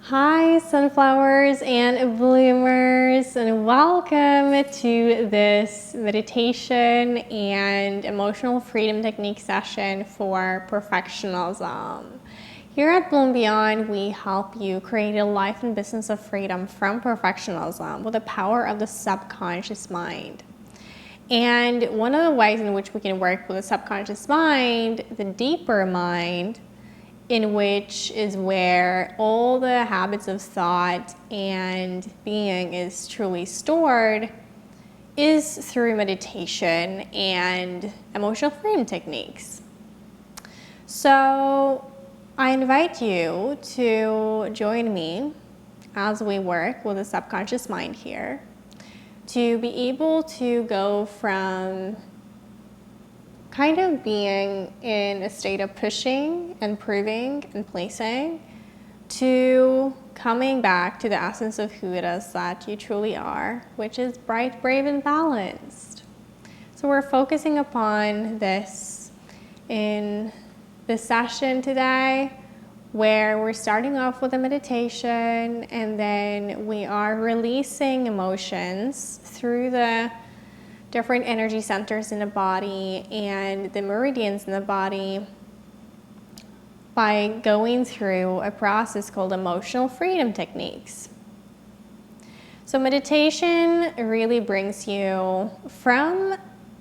Hi, sunflowers and bloomers, and welcome to this meditation and emotional freedom technique session for perfectionism. Here at Bloom Beyond, we help you create a life and business of freedom from perfectionism with the power of the subconscious mind. And one of the ways in which we can work with the subconscious mind, the deeper mind, in which is where all the habits of thought and being is truly stored, is through meditation and emotional freedom techniques. So I invite you to join me as we work with the subconscious mind here, to be able to go from kind of being in a state of pushing and proving and placing to coming back to the essence of who it is that you truly are, which is bright, brave, and balanced. So we're focusing upon this in this session today, where we're starting off with a meditation and then we are releasing emotions through the different energy centers in the body and the meridians in the body by going through a process called emotional freedom techniques. So meditation really brings you from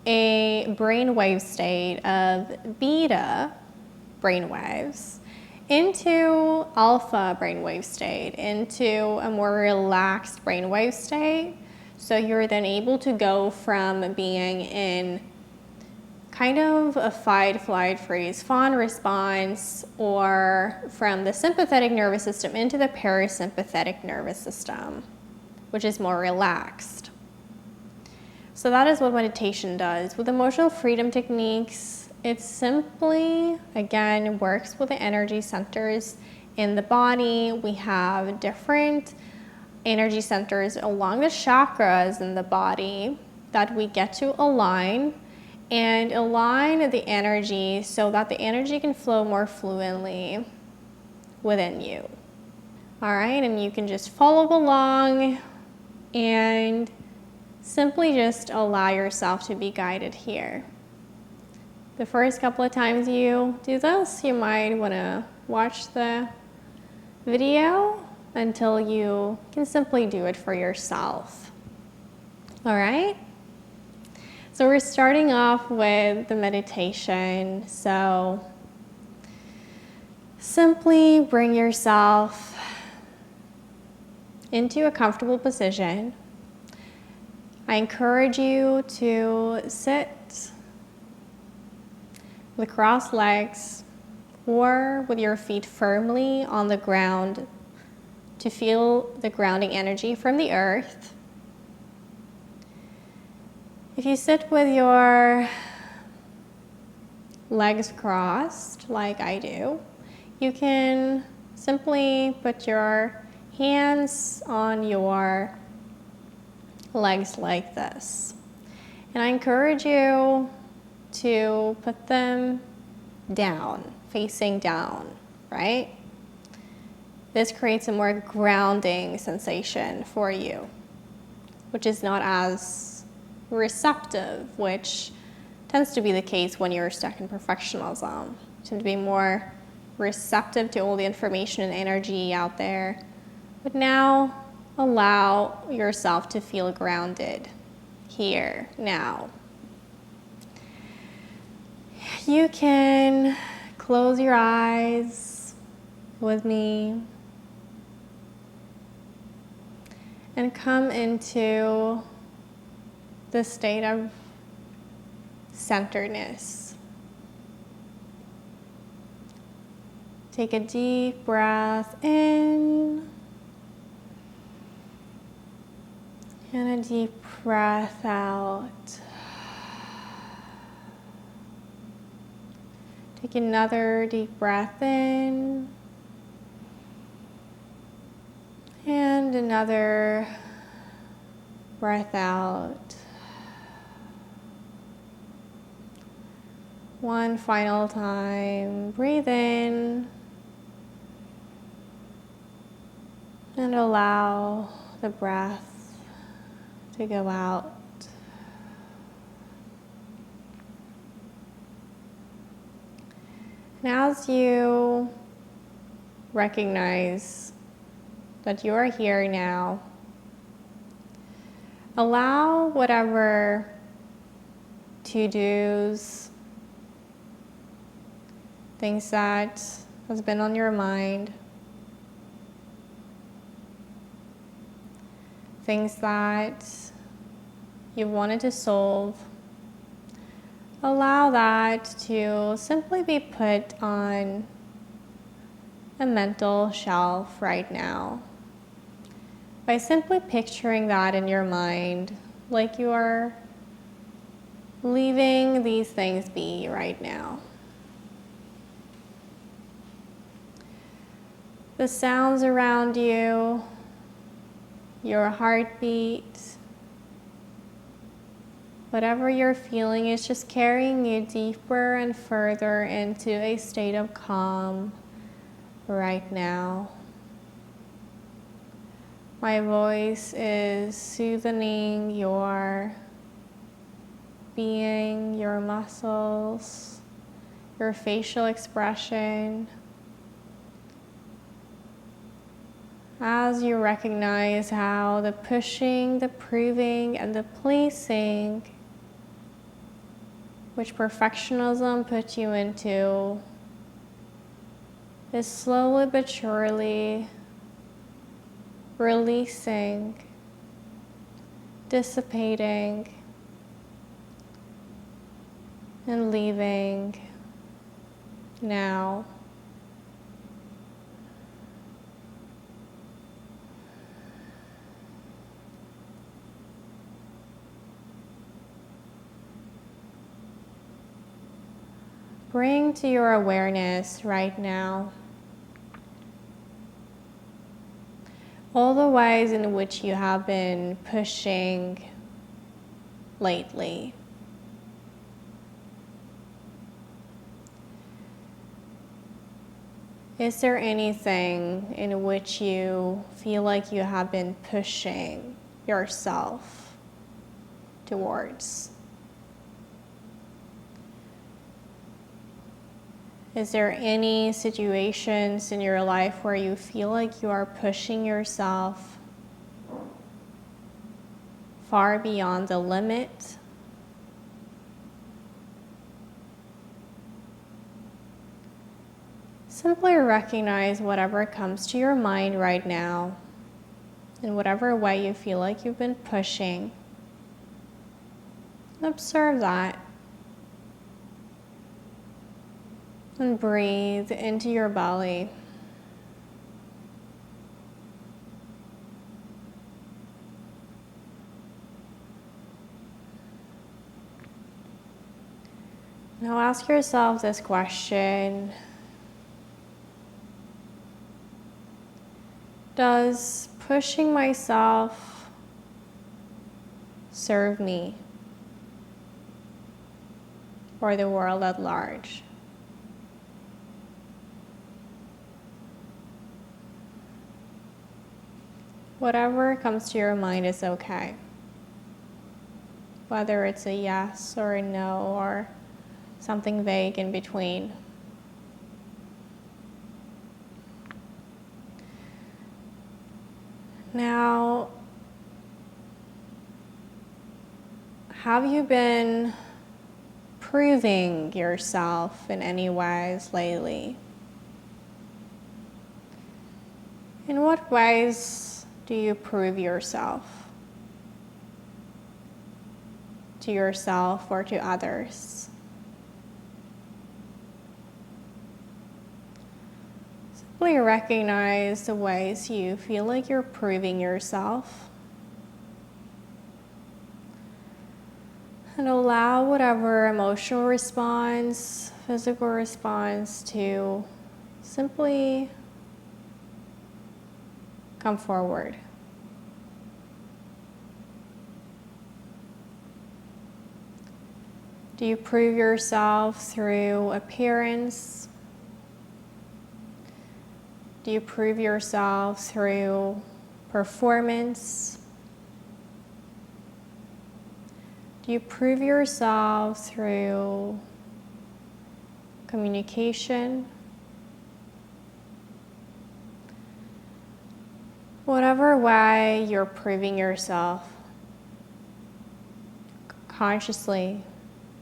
a brainwave state of beta brainwaves into alpha brainwave state, into a more relaxed brainwave state. So you're then able to go from being in kind of a fight, flight, freeze, fawn response, or from the sympathetic nervous system into the parasympathetic nervous system, which is more relaxed. So that is what meditation does. With emotional freedom techniques, it simply, again, works with the energy centers in the body. We have different energy centers along the chakras in the body that we get to align the energy so that the energy can flow more fluently within you. All right, and you can just follow along and simply just allow yourself to be guided here. The first couple of times you do this, you might want to watch the video until you can simply do it for yourself. All right? So we're starting off with the meditation. So simply bring yourself into a comfortable position. I encourage you to sit with crossed legs or with your feet firmly on the ground to feel the grounding energy from the earth. If you sit with your legs crossed, like I do, you can simply put your hands on your legs like this. And I encourage you to put them down, facing down, right? This creates a more grounding sensation for you, which is not as receptive, which tends to be the case when you're stuck in perfectionism. You tend to be more receptive to all the information and energy out there. But now allow yourself to feel grounded here, now. You can close your eyes with me and come into the state of centeredness. Take a deep breath in and a deep breath out. Take another deep breath in and another breath out. One final time. Breathe in And allow the breath to go out. And as you recognize that you are here now, allow whatever to-dos, things that has been on your mind, things that you wanted to solve, allow that to simply be put on a mental shelf right now by simply picturing that in your mind, like you are leaving these things be right now. The sounds around you, your heartbeat, whatever you're feeling is just carrying you deeper and further into a state of calm right now. My voice is soothing your being, your muscles, your facial expression. As you recognize how the pushing, the proving, and the pleasing, which perfectionism put you into, is slowly but surely releasing, dissipating, and leaving now. Bring to your awareness right now all the ways in which you have been pushing lately. Is there anything in which you feel like you have been pushing yourself towards? Is there any situations in your life where you feel like you are pushing yourself far beyond the limit? Simply recognize whatever comes to your mind right now, in whatever way you feel like you've been pushing. Observe that. And breathe into your belly. Now ask yourself this question. Does pushing myself serve me or the world at large? Whatever comes to your mind is okay. Whether it's a yes or a no or something vague in between. Now, have you been proving yourself in any ways lately? In what ways do you prove yourself? To yourself or to others? Simply recognize the ways you feel like you're proving yourself. And allow whatever emotional response, physical response to simply come forward. Do you prove yourself through appearance? Do you prove yourself through performance? Do you prove yourself through communication? Whatever way you're proving yourself, consciously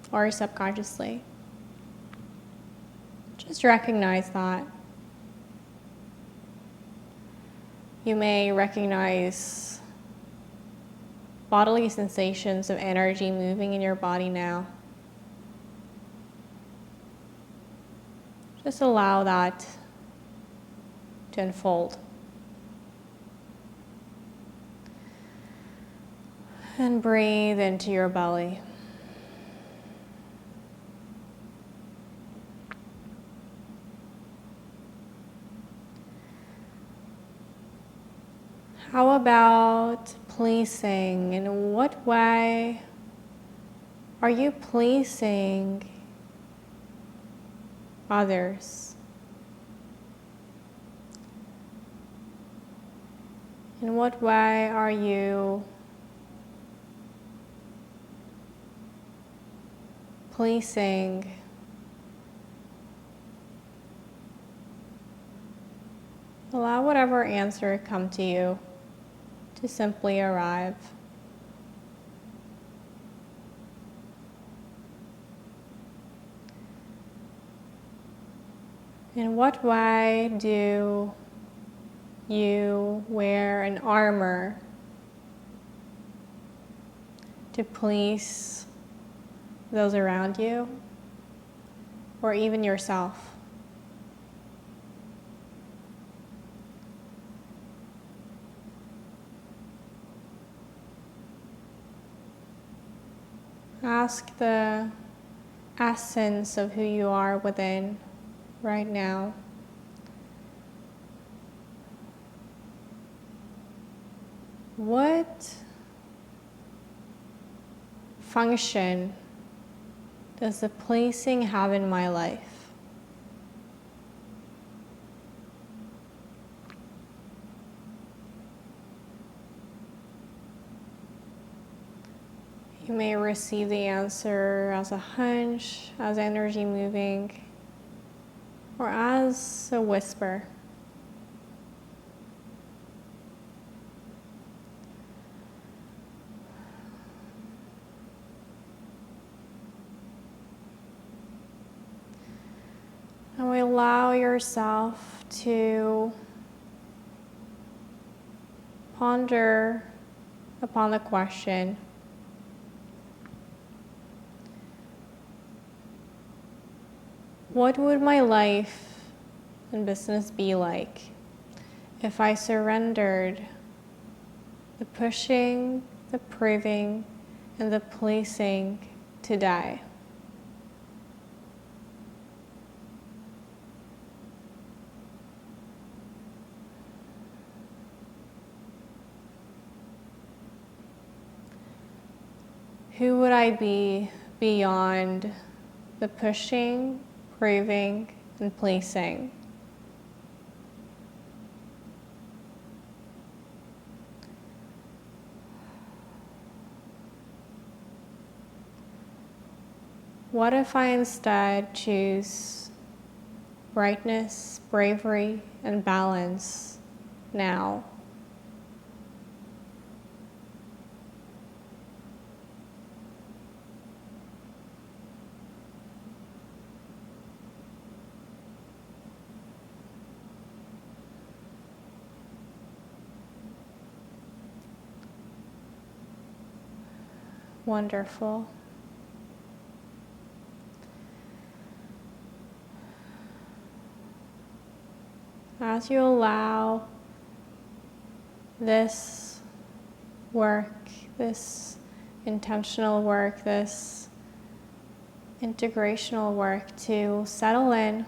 or subconsciously, just recognize that. You may recognize bodily sensations of energy moving in your body now. Just allow that to unfold. And breathe into your belly. How about pleasing? In what way are you pleasing others? In what way are you pleasing allow whatever answer come to you to simply arrive. In what way do you wear an armor to please those around you or even yourself? Ask the essence of who you are within right now. What function does the pleasing have in my life? You may receive the answer as a hunch, as energy moving, or as a whisper. And we allow yourself to ponder upon the question, what would my life and business be like if I surrendered the pushing, the proving, and the pleasing today? Who would I be beyond the pushing, proving, and pleasing? What if I instead choose brightness, bravery, and balance now? Wonderful. As you allow this work, this intentional work, this integrational work to settle in,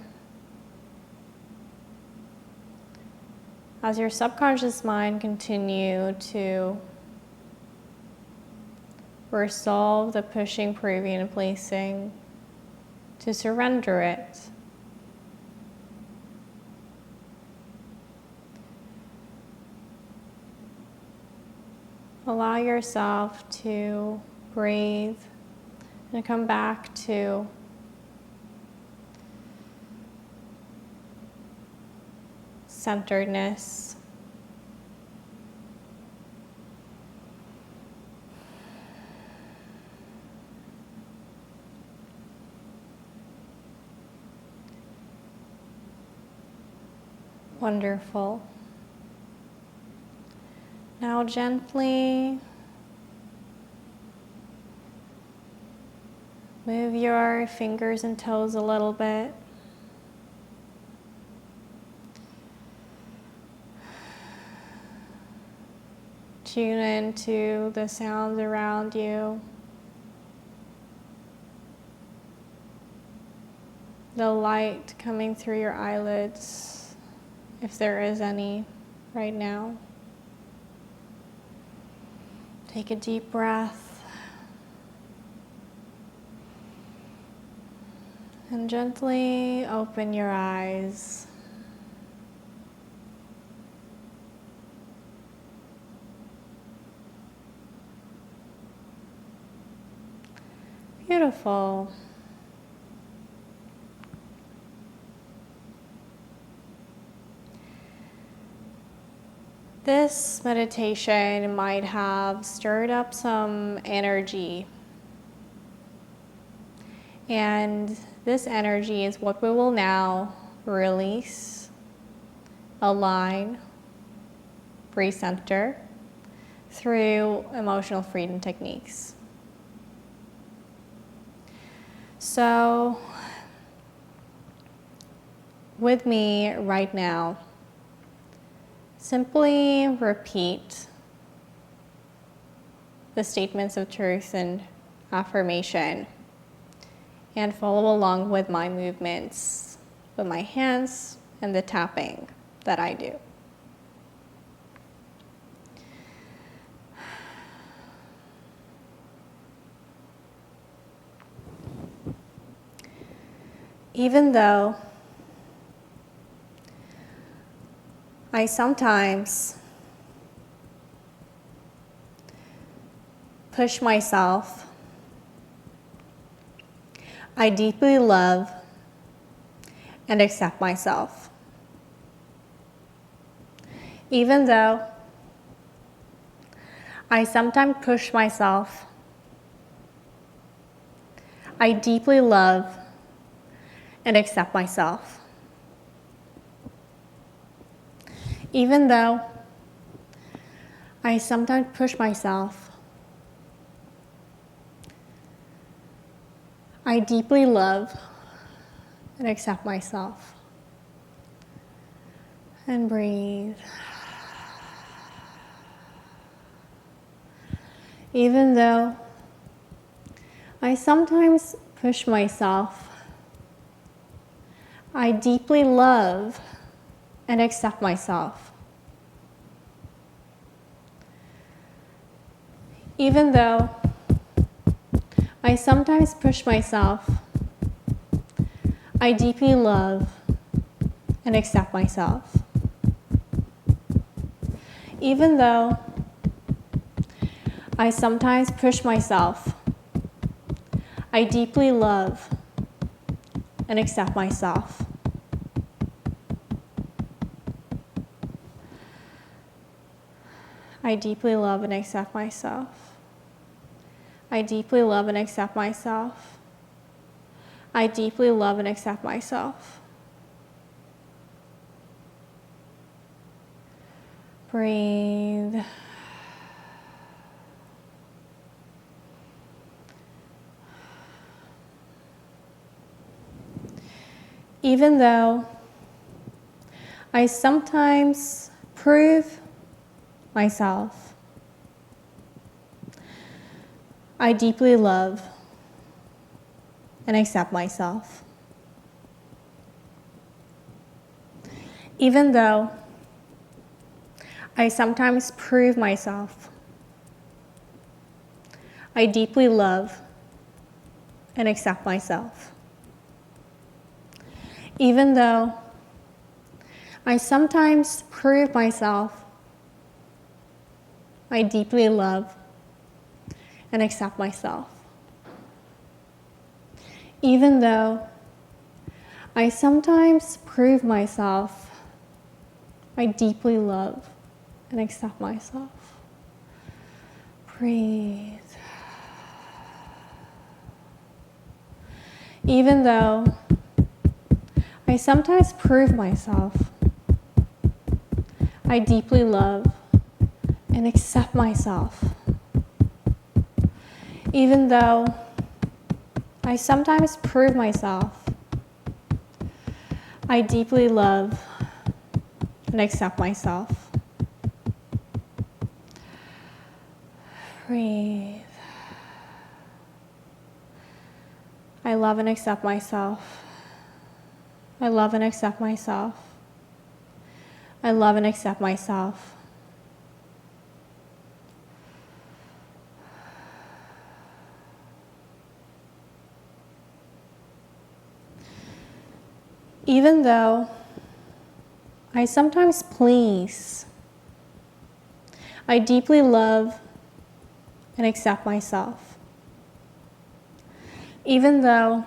as your subconscious mind continue to resolve the pushing, proving, and placing, to surrender it. allow yourself to breathe and come back to centeredness. Wonderful. Now gently move your fingers and toes a little bit. Tune into the sounds around you. The light coming through your eyelids, if there is any right now. Take a deep breath and gently open your eyes. Beautiful. This meditation might have stirred up some energy, and this energy is what we will now release, align, recenter through emotional freedom techniques. So, with me right now, simply repeat the statements of truth and affirmation and follow along with my movements, with my hands and the tapping that I do. Even though I sometimes push myself, I deeply love and accept myself. Even though I sometimes push myself, I deeply love and accept myself. Even though I sometimes push myself, I deeply love and accept myself. And breathe. Even though I sometimes push myself, I deeply love and accept myself. Even though I sometimes push myself, I deeply love and accept myself. Even though I sometimes push myself, I deeply love and accept myself. I deeply love and accept myself. I deeply love and accept myself. I deeply love and accept myself. Breathe. Even though I sometimes prove myself, I deeply love and accept myself. Even though I sometimes prove myself, I deeply love and accept myself. Even though I sometimes prove myself, I deeply love and accept myself. Even though I sometimes prove myself, I deeply love and accept myself. Breathe. Even though I sometimes prove myself, I deeply love and accept myself. Even though I sometimes prove myself, I deeply love and accept myself. Breathe. I love and accept myself. I love and accept myself. I love and accept myself. Even though I sometimes please, I deeply love and accept myself. Even though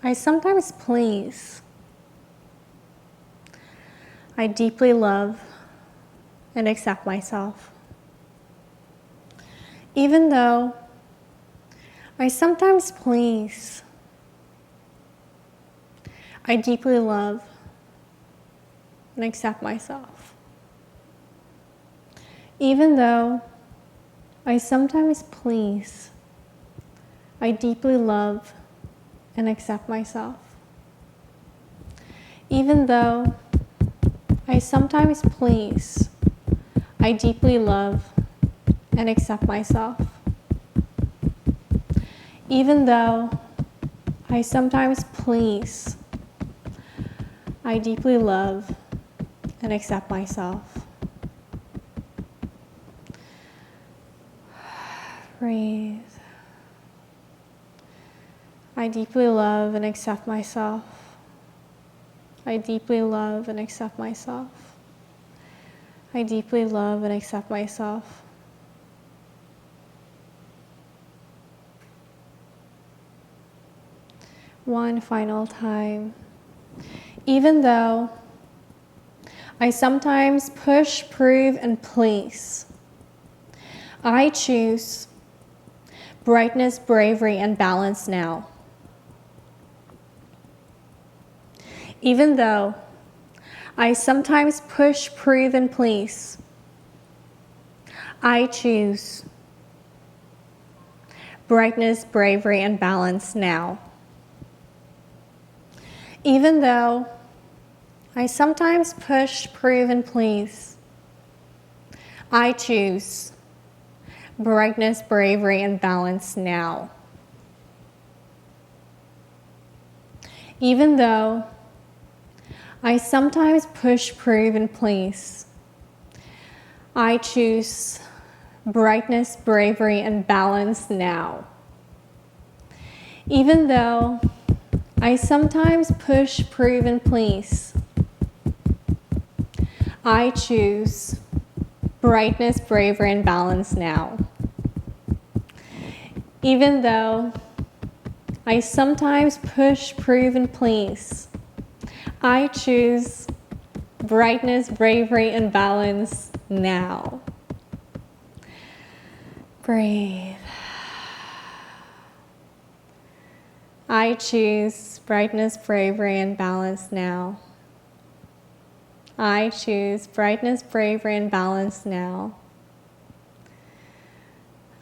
I sometimes please, I deeply love and accept myself. Even though I sometimes please, I deeply love and accept myself. Even though I sometimes please, I deeply love and accept myself. Even though I sometimes please, I deeply love and accept myself. Even though I sometimes please, I deeply love and accept myself. Breathe. I deeply love and accept myself. I deeply love and accept myself. I deeply love and accept myself. One final time. Even though I sometimes push, prove, and please, I choose brightness, bravery, and balance now. Even though I sometimes push, prove, and please, I choose brightness, bravery, and balance now. Even though I sometimes push, prove, and please, I choose brightness, bravery, and balance now. Even though I sometimes push, prove, and please, I choose brightness, bravery, and balance now. Even though I sometimes push, prove, and please, I choose brightness, bravery, and balance now. Even though I sometimes push, prove, and please, I choose brightness, bravery, and balance now. Breathe. I choose brightness, bravery, and balance now. I choose brightness, bravery, and balance now.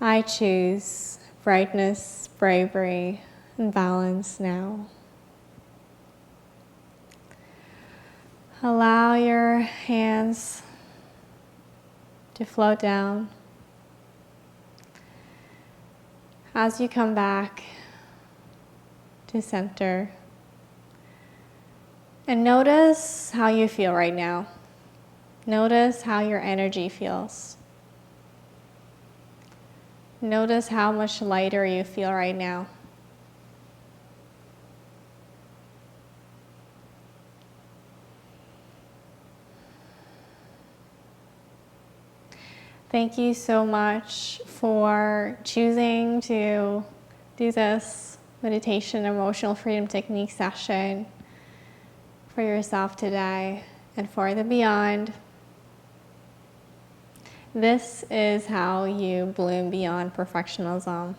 I choose brightness, bravery, and balance now. Allow your hands to float down. As you come back to center, and notice how you feel right now. Notice how your energy feels. Notice how much lighter you feel right now. Thank you so much for choosing to do this meditation emotional freedom technique session for yourself today and for the beyond. This is how you bloom beyond perfectionism,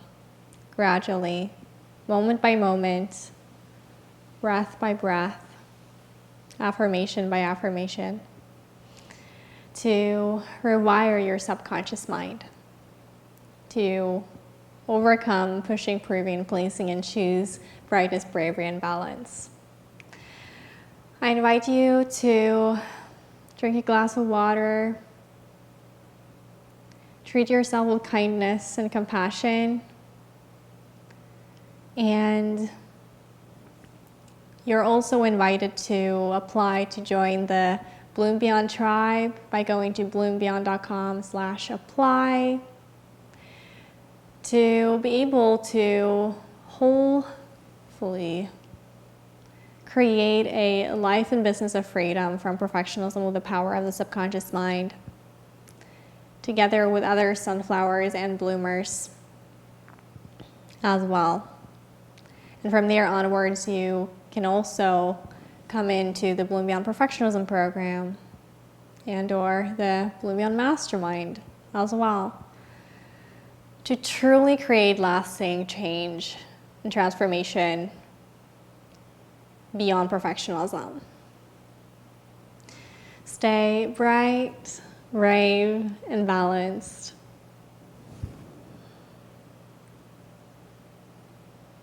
gradually, moment by moment, breath by breath, affirmation by affirmation, to rewire your subconscious mind, to overcome pushing, proving, placing, and choose brightest bravery and balance. I invite you to drink a glass of water, treat yourself with kindness and compassion, and you're also invited to apply to join the Bloom Beyond tribe by going to bloombeyond.com/apply to be able to hopefully create a life and business of freedom from perfectionism with the power of the subconscious mind, together with other sunflowers and bloomers as well. And from there onwards, you can also come into the Bloom Beyond Perfectionism program and or the Bloom Beyond Mastermind as well, to truly create lasting change and transformation beyond perfectionism. Stay bright, brave, and balanced.